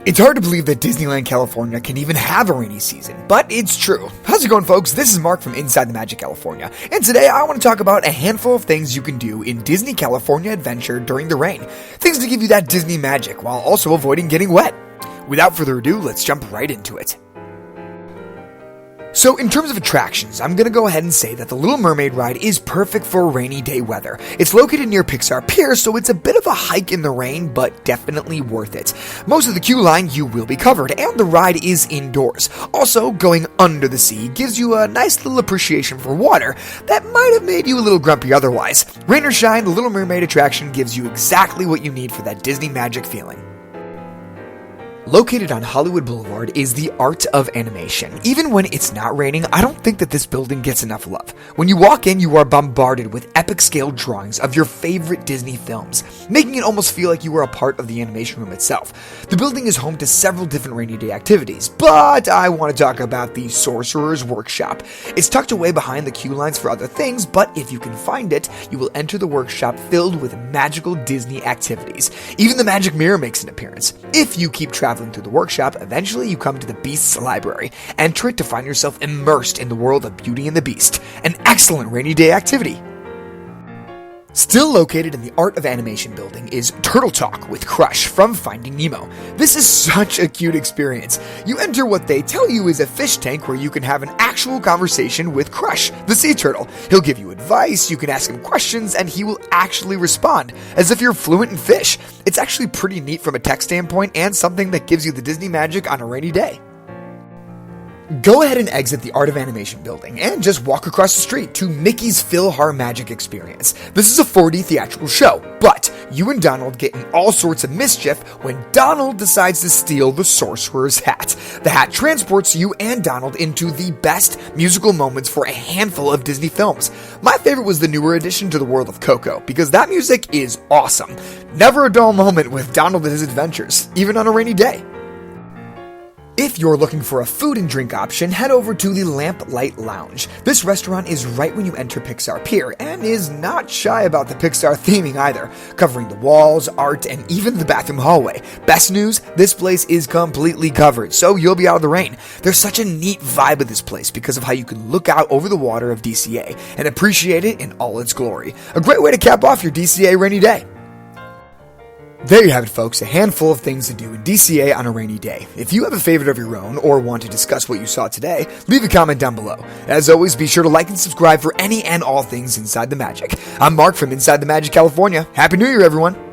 It's hard to believe that Disneyland California can even have a rainy season, but it's true. How's it going, folks? This is Mark from Inside the Magic California, and today I want to talk about a handful of things you can do in Disney California Adventure during the rain. Things to give you that Disney magic while also avoiding getting wet. Without further ado, let's jump right into it. So in terms of attractions, I'm going to go ahead and say that the Little Mermaid ride is perfect for rainy day weather. It's located near Pixar Pier, so it's a bit of a hike in the rain, but definitely worth it. Most of the queue line you will be covered, and the ride is indoors. Also, going under the sea gives you a nice little appreciation for water that might have made you a little grumpy otherwise. Rain or shine, the Little Mermaid attraction gives you exactly what you need for that Disney magic feeling. Located on Hollywood Boulevard is the Art of Animation. Even when it's not raining, I don't think that this building gets enough love. When you walk in, you are bombarded with epic-scale drawings of your favorite Disney films, making it almost feel like you are a part of the animation room itself. The building is home to several different rainy day activities, but I want to talk about the Sorcerers Workshop. It's tucked away behind the queue lines for other things, but if you can find it, you will enter the workshop filled with magical Disney activities. Even the magic mirror makes an appearance. If you keep traveling through the workshop, eventually you come to the Beast's library. Enter it to find yourself immersed in the world of Beauty and the Beast, an excellent rainy day activity. Still located in the Art of Animation building is Turtle Talk with Crush from Finding Nemo. This is such a cute experience. You enter what they tell you is a fish tank where you can have an actual conversation with Crush, the sea turtle. He'll give you advice, you can ask him questions, and he will actually respond, as if you're fluent in fish. It's actually pretty neat from a tech standpoint and something that gives you the Disney magic on a rainy day. Go ahead and exit the Art of Animation building and just walk across the street to Mickey's Philhar-Magic experience. This is a 4D theatrical show, but you and Donald get in all sorts of mischief when Donald decides to steal the Sorcerer's hat. The hat transports you and Donald into the best musical moments for a handful of Disney films. My favorite was the newer addition to the world of Coco, because that music is awesome. Never a dull moment with Donald and his adventures, even on a rainy day. If you're looking for a food and drink option, head over to the Lamplight Lounge. This restaurant is right when you enter Pixar Pier, and is not shy about the Pixar theming either, covering the walls, art, and even the bathroom hallway. Best news, this place is completely covered, so you'll be out of the rain. There's such a neat vibe of this place because of how you can look out over the water of DCA and appreciate it in all its glory. A great way to cap off your DCA rainy day. There you have it, folks, a handful of things to do in DCA on a rainy day. If you have a favorite of your own or want to discuss what you saw today, leave a comment down below. As always, be sure to like and subscribe for any and all things Inside the Magic. I'm Mark from Inside the Magic California. Happy New Year, everyone!